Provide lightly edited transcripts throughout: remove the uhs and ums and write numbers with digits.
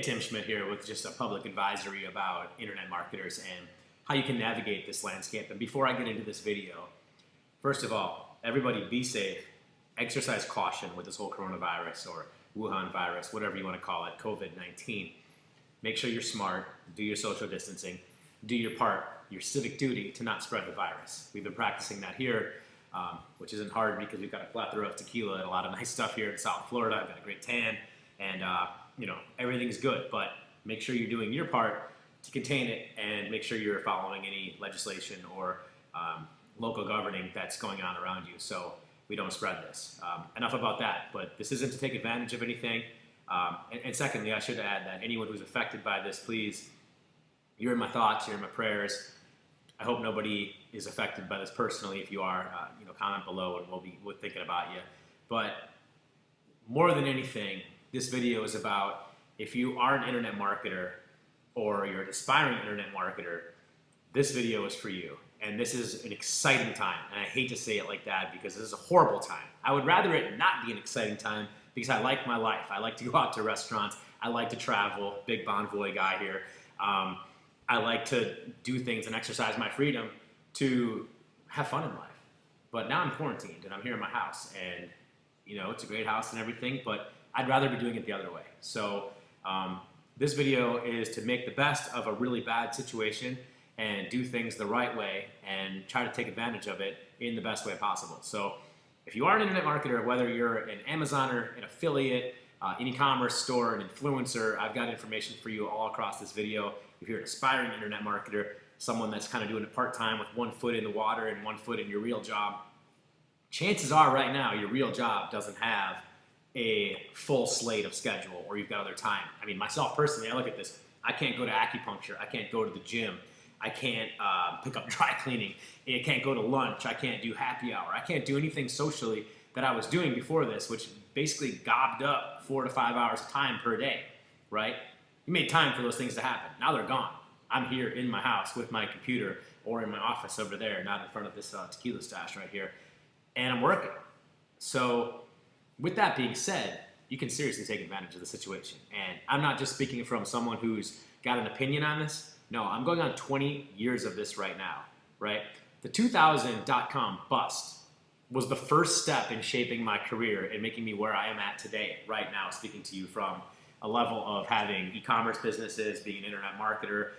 Tim Schmidt here with just a public advisory about internet marketers and how you can navigate this landscape. And before I get into this video, first of all, everybody be safe, exercise caution with this whole coronavirus or Wuhan virus, whatever you want to call it, COVID-19. Make sure you're smart, do your social distancing, do your part, your civic duty to not spread the virus. We've been practicing that here, which isn't hard because we've got a plethora of tequila and a lot of nice stuff here in South Florida. I've got a great tan and everything's good, but make sure you're doing your part to contain it and make sure you're following any legislation or local governing that's going on around you so we don't spread this. Enough about that, but this isn't to take advantage of anything. And secondly, I should add that anyone who's affected by this, please, you're in my thoughts, you're in my prayers. I hope nobody is affected by this personally. If you are, comment below and we're thinking about you. But more than anything, this video is about if you are an internet marketer or you're an aspiring internet marketer, this video is for you. And this is an exciting time. And I hate to say it like that because this is a horrible time. I would rather it not be an exciting time because I like my life. I like to go out to restaurants. I like to travel. Big Bon Voy guy here. I like to do things and exercise my freedom to have fun in life. But now I'm quarantined and I'm here in my house. And, it's a great house and everything, but I'd rather be doing it the other way. So this video is to make the best of a really bad situation and do things the right way and try to take advantage of it in the best way possible. So if you are an internet marketer, whether you're an Amazoner, an affiliate, an e-commerce store, an influencer, I've got information for you all across this video. If you're an aspiring internet marketer, someone that's kind of doing it part-time with one foot in the water and one foot in your real job, chances are right now your real job doesn't have a full slate of schedule or you've got other time. I mean, myself personally, I look at this, I can't go to acupuncture, I can't go to the gym, I can't pick up dry cleaning, I can't go to lunch, I can't do happy hour, I can't do anything socially that I was doing before this, which basically gobbed up 4 to 5 hours of time per day, right? You made time for those things to happen. Now they're gone. I'm here in my house with my computer or in my office over there, not in front of this tequila stash right here, and I'm working. So with that being said, you can seriously take advantage of the situation. And I'm not just speaking from someone who's got an opinion on this. No, I'm going on 20 years of this right now, right? The 2000 .com bust was the first step in shaping my career and making me where I am at today, right now, speaking to you from a level of having e-commerce businesses, being an internet marketer,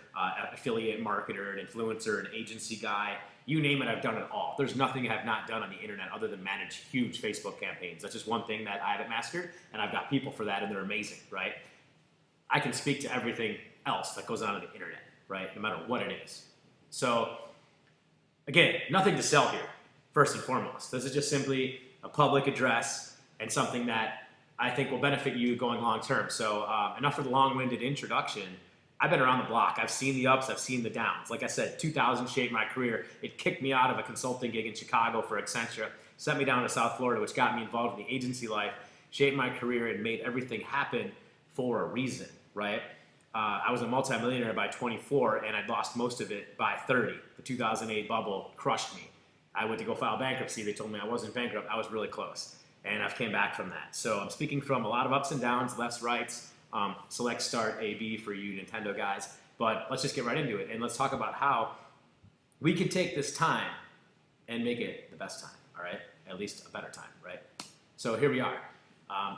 affiliate marketer, an influencer, an agency guy, you name it, I've done it all. There's nothing I have not done on the internet other than manage huge Facebook campaigns. That's just one thing that I haven't mastered, and I've got people for that, and they're amazing, right? I can speak to everything else that goes on the internet, right, no matter what it is. So, again, nothing to sell here, first and foremost. This is just simply a public address and something that I think will benefit you going long term. So enough of the long-winded introduction. I've been around the block. I've seen the ups, I've seen the downs. Like I said, 2000 shaped my career. It kicked me out of a consulting gig in Chicago for Accenture, sent me down to South Florida, which got me involved in the agency life, shaped my career and made everything happen for a reason, right? I was a multimillionaire by 24 and I'd lost most of it by 30. The 2008 bubble crushed me. I went to go file bankruptcy. They told me I wasn't bankrupt. I was really close. And I've came back from that. So I'm speaking from a lot of ups and downs, lefts, rights, select, start, A, B for you Nintendo guys. But let's just get right into it. And let's talk about how we can take this time and make it the best time, all right? At least a better time, right? So here we are.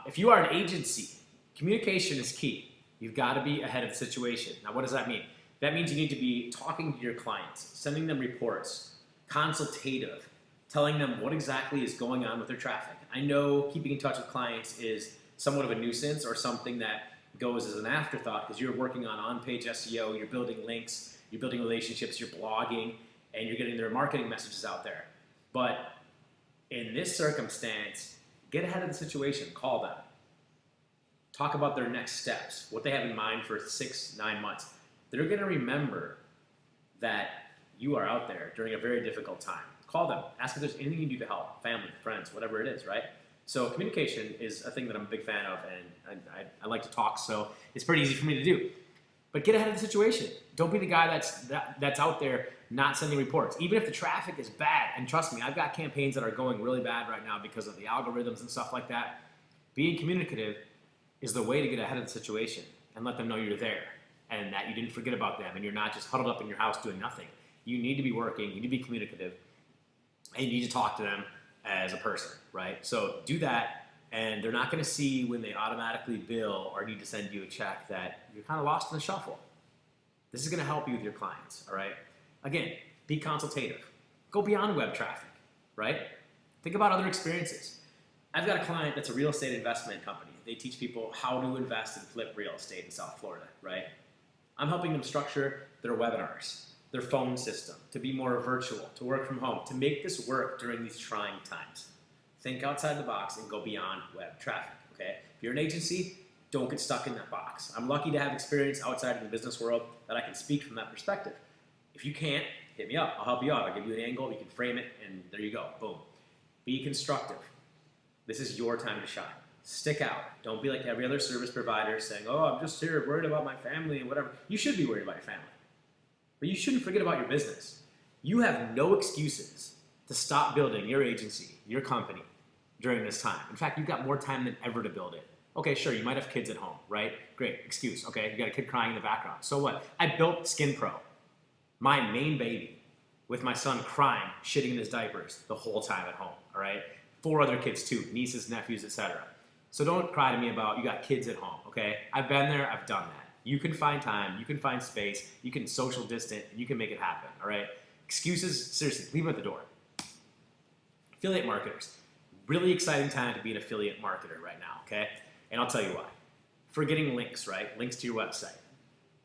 If you are an agency, communication is key. You've got to be ahead of the situation. Now, what does that mean? That means you need to be talking to your clients, sending them reports, consultative, telling them what exactly is going on with their traffic. I know keeping in touch with clients is somewhat of a nuisance or something that goes as an afterthought because you're working on on-page SEO, you're building links, you're building relationships, you're blogging, and you're getting their marketing messages out there. But in this circumstance, get ahead of the situation, call them. Talk about their next steps, what they have in mind for 6-9 months. They're going to remember that you are out there during a very difficult time. Call them. Ask if there's anything you can do to help. Family, friends, whatever it is, right? So communication is a thing that I'm a big fan of, and I like to talk, so it's pretty easy for me to do. But get ahead of the situation. Don't be the guy that's out there not sending reports. Even if the traffic is bad, and trust me, I've got campaigns that are going really bad right now because of the algorithms and stuff like that. Being communicative is the way to get ahead of the situation. and let them know you're there and that you didn't forget about them and you're not just huddled up in your house doing nothing. You need to be working, you need to be communicative, and you need to talk to them as a person, right? So do that, and they're not going to see when they automatically bill or need to send you a check that you're kind of lost in the shuffle. This is going to help you with your clients, all right? Again, be consultative. Go beyond web traffic, right? Think about other experiences. I've got a client that's a real estate investment company. They teach people how to invest and flip real estate in South Florida, right? I'm helping them structure their webinars, their phone system, to be more virtual, to work from home, to make this work during these trying times. Think outside the box and go beyond web traffic, okay? If you're an agency, don't get stuck in that box. I'm lucky to have experience outside of the business world that I can speak from that perspective. If you can't, hit me up. I'll help you out. I'll give you an angle. You can frame it, and there you go. Boom. Be constructive. This is your time to shine. Stick out. Don't be like every other service provider saying, oh, I'm just here worried about my family and whatever. You should be worried about your family. But you shouldn't forget about your business. You have no excuses to stop building your agency, your company, during this time. In fact, you've got more time than ever to build it. Okay, sure, you might have kids at home, right? Great, excuse, okay? You got a kid crying in the background. So what? I built Skin Pro, my main baby, with my son crying, shitting in his diapers the whole time at home, all right? 4 other kids too, nieces, nephews, etc. So don't cry to me about you got kids at home, okay? I've been there, I've done that. You can find time, you can find space, you can social distance, and you can make it happen, all right? Excuses, seriously, leave them at the door. Affiliate marketers. Really exciting time to be an affiliate marketer right now, okay? And I'll tell you why. For getting links, right? Links to your website.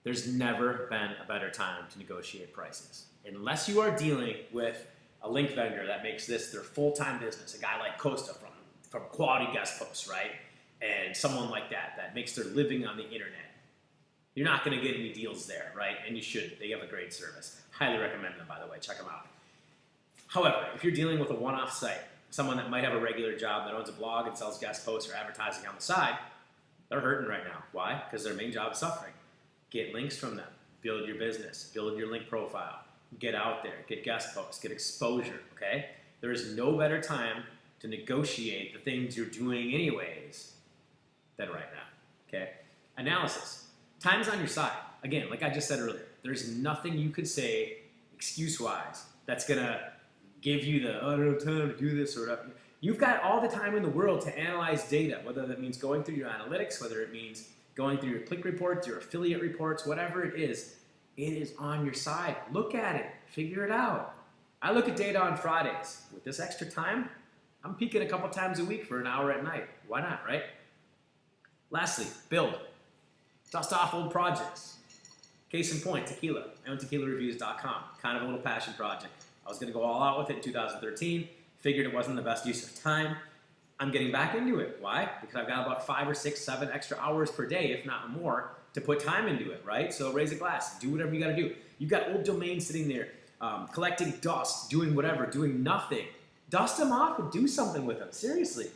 There's never been a better time to negotiate prices. Unless you are dealing with a link vendor that makes this their full-time business, a guy like Costa from Quality Guest Posts, right? And someone like that makes their living on the internet. You're not going to get any deals there, right? And you should. They have a great service. Highly recommend them, by the way. Check them out. However, if you're dealing with a one-off site, someone that might have a regular job that owns a blog and sells guest posts or advertising on the side, they're hurting right now. Why? Because their main job is suffering. Get links from them. Build your business. Build your link profile. Get out there. Get guest posts. Get exposure, okay? There is no better time to negotiate the things you're doing anyways than right now, okay? Analysis. Time's on your side. Again, like I just said earlier, there's nothing you could say excuse-wise that's going to give you the, oh, I don't have time to do this or whatever. You've got all the time in the world to analyze data, whether that means going through your analytics, whether it means going through your click reports, your affiliate reports, whatever it is on your side. Look at it. Figure it out. I look at data on Fridays. With this extra time, I'm peeking a couple times a week for an hour at night. Why not, right? Lastly, build. Dust off old projects. Case in point, tequila. I own tequilareviews.com. Kind of a little passion project. I was going to go all out with it in 2013. Figured it wasn't the best use of time. I'm getting back into it. Why? Because I've got about 5 or 6, 7 extra hours per day, if not more, to put time into it, right? So raise a glass. Do whatever you got to do. You've got old domains sitting there, collecting dust, doing whatever, doing nothing. Dust them off and do something with them. Seriously.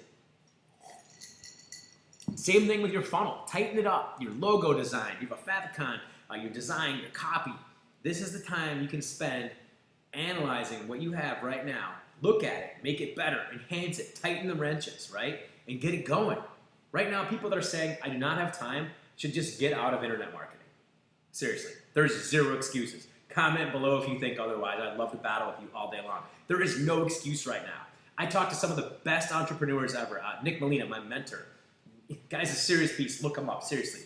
Same thing with your funnel. Tighten it up. Your logo design. You have a favicon. Your design, your copy. This is the time you can spend analyzing what you have right now. Look at it. Make it better. Enhance it. Tighten the wrenches, right? And get it going. Right now, people that are saying, I do not have time, should just get out of internet marketing. Seriously. There's zero excuses. Comment below if you think otherwise. I'd love to battle with you all day long. There is no excuse right now. I talked to some of the best entrepreneurs ever. Nick Molina, my mentor. Guy's a serious beast. Look him up. Seriously.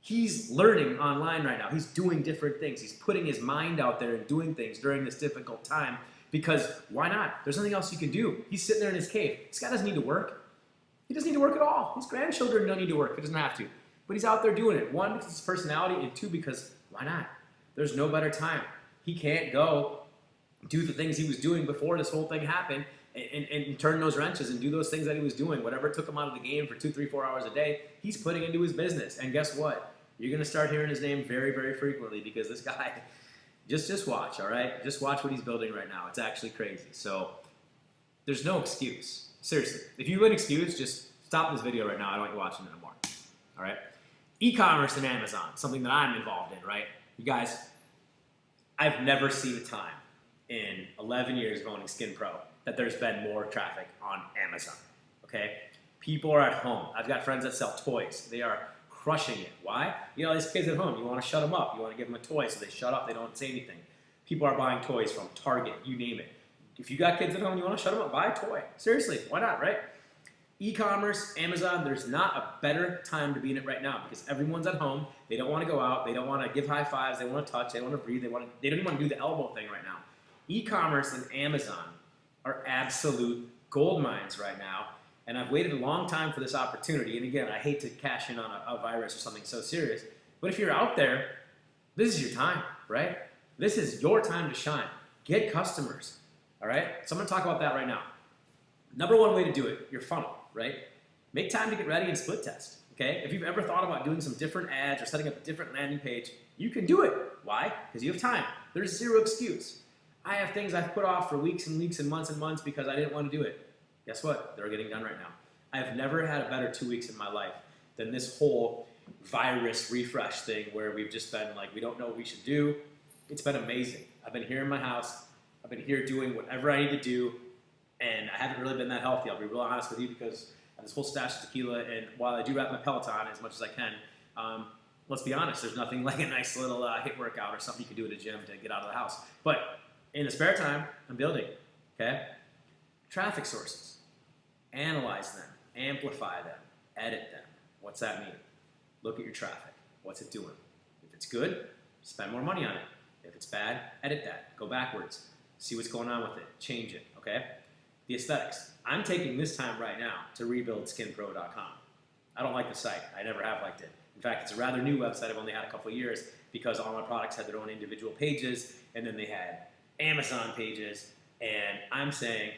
He's learning online right now. He's doing different things. He's putting his mind out there and doing things during this difficult time because why not? There's nothing else you can do. He's sitting there in his cave. This guy doesn't need to work. He doesn't need to work at all. His grandchildren don't need to work. He doesn't have to. But he's out there doing it. 1, because of his personality, and 2, because why not? There's no better time. He can't go do the things he was doing before this whole thing happened and turn those wrenches and do those things that he was doing. Whatever took him out of the game for 2, 3, 4 hours a day, he's putting into his business. And guess what? You're going to start hearing his name very, very frequently because this guy, just watch, all right? Just watch what he's building right now. It's actually crazy. So there's no excuse. Seriously. If you have an excuse, just stop this video right now. I don't want you watching it anymore. All right? E-commerce and Amazon, something that I'm involved in, right? You guys, I've never seen a time in 11 years of owning Skin Pro that there's been more traffic on Amazon, okay? People are at home. I've got friends that sell toys. They are crushing it. Why? You know, these kids at home, you want to shut them up. You want to give them a toy so they shut up, they don't say anything. People are buying toys from Target, you name it. If you got kids at home and you want to shut them up, buy a toy. Seriously, why not, right? E-commerce, Amazon, there's not a better time to be in it right now because everyone's at home. They don't want to go out. They don't want to give high fives. They want to touch. They want to breathe. They don't even want to do the elbow thing right now. E-commerce and Amazon are absolute gold mines right now. And I've waited a long time for this opportunity. And again, I hate to cash in on a virus or something so serious. But if you're out there, this is your time, right? This is your time to shine. Get customers, all right? So I'm going to talk about that right now. Number one way to do it, your funnel, right? Make time to get ready and split test, okay? If you've ever thought about doing some different ads or setting up a different landing page, you can do it. Why? Because you have time. There's zero excuse. I have things I've put off for weeks and weeks and months because I didn't want to do it. Guess what? They're getting done right now. I've never had a better 2 weeks in my life than this whole virus refresh thing where we've just been like, we don't know what we should do. It's been amazing. I've been here in my house. I've been here doing whatever I need to do. And I haven't really been that healthy. I'll be real honest with you because I have this whole stash of tequila. And while I do wrap my Peloton as much as I can, let's be honest, there's nothing like a nice little HIIT workout or something you can do at a gym to get out of the house. But in the spare time, I'm building, okay? Traffic sources. Analyze them, amplify them, edit them. What's that mean? Look at your traffic. What's it doing? If it's good, spend more money on it. If it's bad, edit that. Go backwards. See what's going on with it. Change it, okay? The aesthetics. I'm taking this time right now to rebuild skinpro.com. I don't like the site. I never have liked it. In fact, it's a rather new website. I've only had a couple of years because all my products had their own individual pages, and then they had Amazon pages, and I'm saying,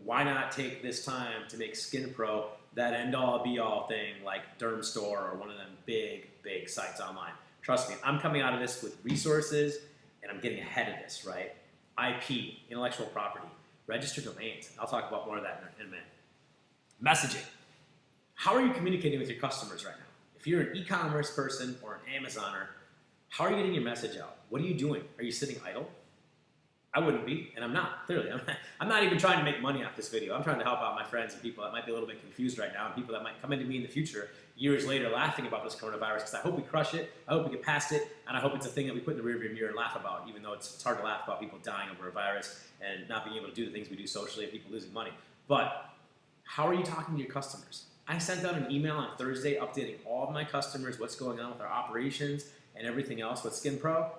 why not take this time to make SkinPro that end-all, be-all thing like Derm Store or one of them big sites online? Trust me, I'm coming out of this with resources, and I'm getting ahead of this, right? IP, intellectual property, registered domains. I'll talk about more of that in a minute. Messaging. How are you communicating with your customers right now? If you're an e-commerce person or an Amazoner, how are you getting your message out? What are you doing? Are you sitting idle? I wouldn't be, and I'm not, clearly. I'm not even trying to make money off this video. I'm trying to help out my friends and people that might be a little bit confused right now and people that might come into me in the future, years later, laughing about this coronavirus, because I hope we crush it, I hope we get past it, and I hope it's a thing that we put in the rearview mirror and laugh about, even though it's hard to laugh about people dying over a virus and not being able to do the things we do socially and people losing money. But how are you talking to your customers? I sent out an email on Thursday updating all of my customers, what's going on with our operations and everything else with SkinPro.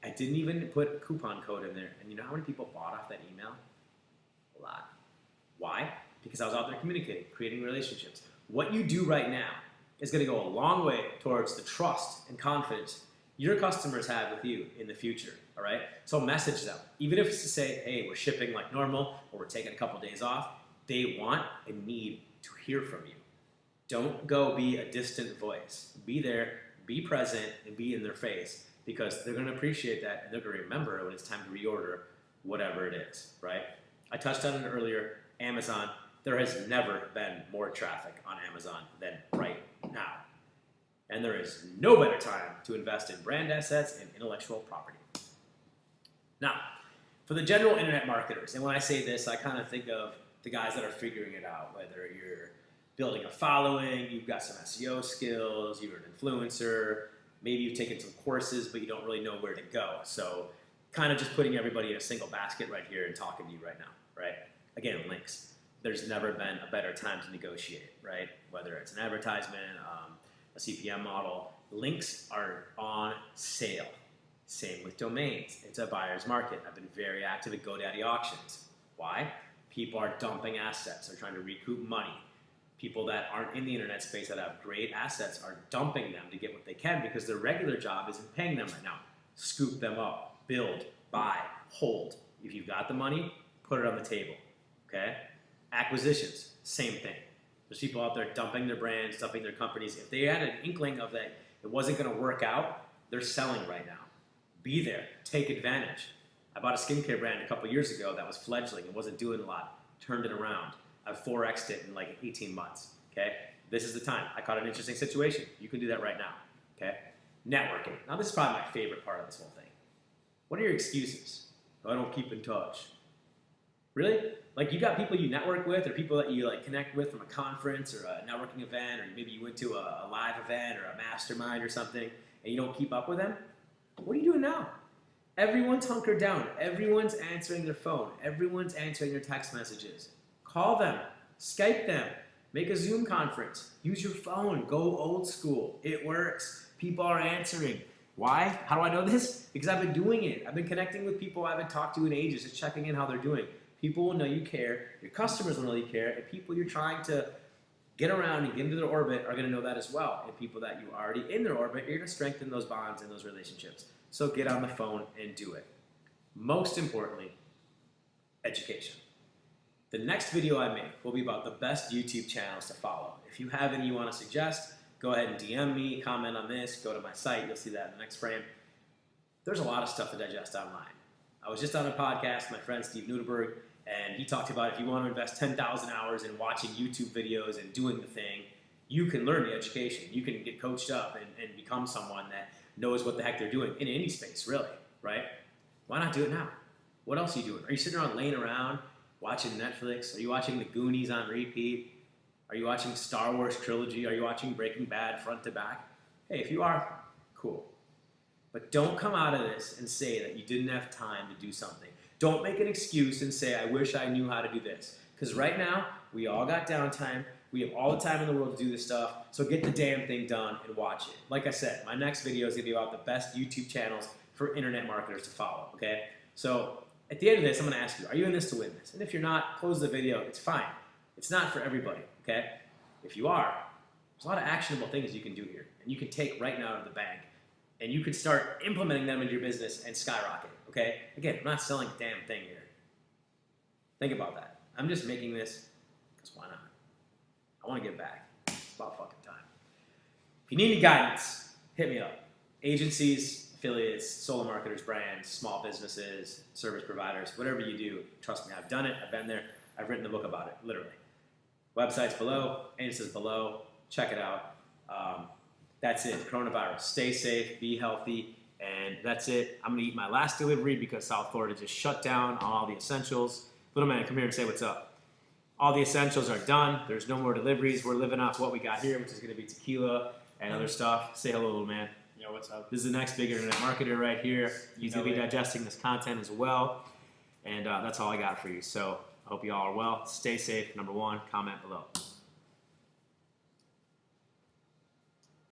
I didn't even put a coupon code in there. And you know how many people bought off that email? A lot. Why? Because I was out there communicating, creating relationships. What you do right now is going to go a long way towards the trust and confidence your customers have with you in the future, all right? So message them. Even if it's to say, hey, we're shipping like normal, or we're taking a couple days off, they want and need to hear from you. Don't go be a distant voice. Be there, be present, and be in their face, because they're going to appreciate that, and they're going to remember when it's time to reorder whatever it is, right? I touched on it earlier, Amazon. There has never been more traffic on Amazon than right now. And there is no better time to invest in brand assets and intellectual property. Now, for the general internet marketers, and when I say this, I kind of think of the guys that are figuring it out, whether you're building a following, you've got some SEO skills, you're an influencer, maybe you've taken some courses, but you don't really know where to go. So kind of just putting everybody in a single basket right here and talking to you right now, right? Again, links. There's never been a better time to negotiate, right? Whether it's an advertisement, a CPM model, links are on sale. Same with domains. It's a buyer's market. I've been very active at GoDaddy auctions. Why? People are dumping assets. They're trying to recoup money. People that aren't in the internet space that have great assets are dumping them to get what they can because their regular job isn't paying them right now. Scoop them up, build, buy, hold. If you've got the money, put it on the table, okay? Acquisitions, same thing. There's people out there dumping their brands, dumping their companies. If they had an inkling of that it wasn't gonna work out, they're selling right now. Be there, take advantage. I bought a skincare brand a couple years ago that was fledgling. It wasn't doing a lot, turned it around. I've 4x'd it in like 18 months, okay? This is the time. I caught an interesting situation. You can do that right now, okay? Networking. Now this is probably my favorite part of this whole thing. What are your excuses? Oh, I don't keep in touch. Really? Like you got people you network with or people that you like connect with from a conference or a networking event, or maybe you went to a live event or a mastermind or something and you don't keep up with them? What are you doing now? Everyone's hunkered down. Everyone's answering their phone. Everyone's answering their text messages. Call them. Skype them. Make a Zoom conference. Use your phone. Go old school. It works. People are answering. Why? How do I know this? Because I've been doing it. I've been connecting with people I haven't talked to in ages, just checking in how they're doing. People will know you care. Your customers will know you care. And people you're trying to get around and get into their orbit are going to know that as well. And people that you are already in their orbit, you're going to strengthen those bonds and those relationships. So get on the phone and do it. Most importantly, education. The next video I make will be about the best YouTube channels to follow. If you have any you want to suggest, go ahead and DM me, comment on this, go to my site, you'll see that in the next frame. There's a lot of stuff to digest online. I was just on a podcast, my friend Steve Nudelberg, and he talked about if you want to invest 10,000 hours in watching YouTube videos and doing the thing, you can learn the education. You can get coached up and become someone that knows what the heck they're doing in any space, really, right? Why not do it now? What else are you doing? Are you sitting around laying around watching Netflix? Are you watching The Goonies on repeat? Are you watching Star Wars trilogy? Are you watching Breaking Bad front to back? Hey, if you are, cool. But don't come out of this and say that you didn't have time to do something. Don't make an excuse and say, I wish I knew how to do this. Because right now, we all got downtime. We have all the time in the world to do this stuff. So get the damn thing done and watch it. Like I said, my next video is going to be about the best YouTube channels for internet marketers to follow, okay? So at the end of this, I'm going to ask you, are you in this to win this? And if you're not, close the video. It's fine. It's not for everybody, okay? If you are, there's a lot of actionable things you can do here. And you can take right now to the bank. And you could start implementing them into your business and skyrocket, okay? Again, I'm not selling a damn thing here. Think about that. I'm just making this because why not? I want to give back. It's about fucking time. If you need any guidance, hit me up. Agencies, affiliates, solo marketers, brands, small businesses, service providers, whatever you do, trust me, I've done it. I've been there. I've written the book about it, literally. Website's below. Answers below. Check it out. That's it. Coronavirus. Stay safe. Be healthy. And that's it. I'm going to eat my last delivery because South Florida just shut down on all the essentials. Little man, come here and say what's up. All the essentials are done. There's no more deliveries. We're living off what we got here, which is going to be tequila and other stuff. Say hello, little man. Yo, what's up? This is the next big internet marketer right here. He's going to be digesting this content as well. And that's all I got for you. So I hope you all are well. Stay safe. Number one, comment below.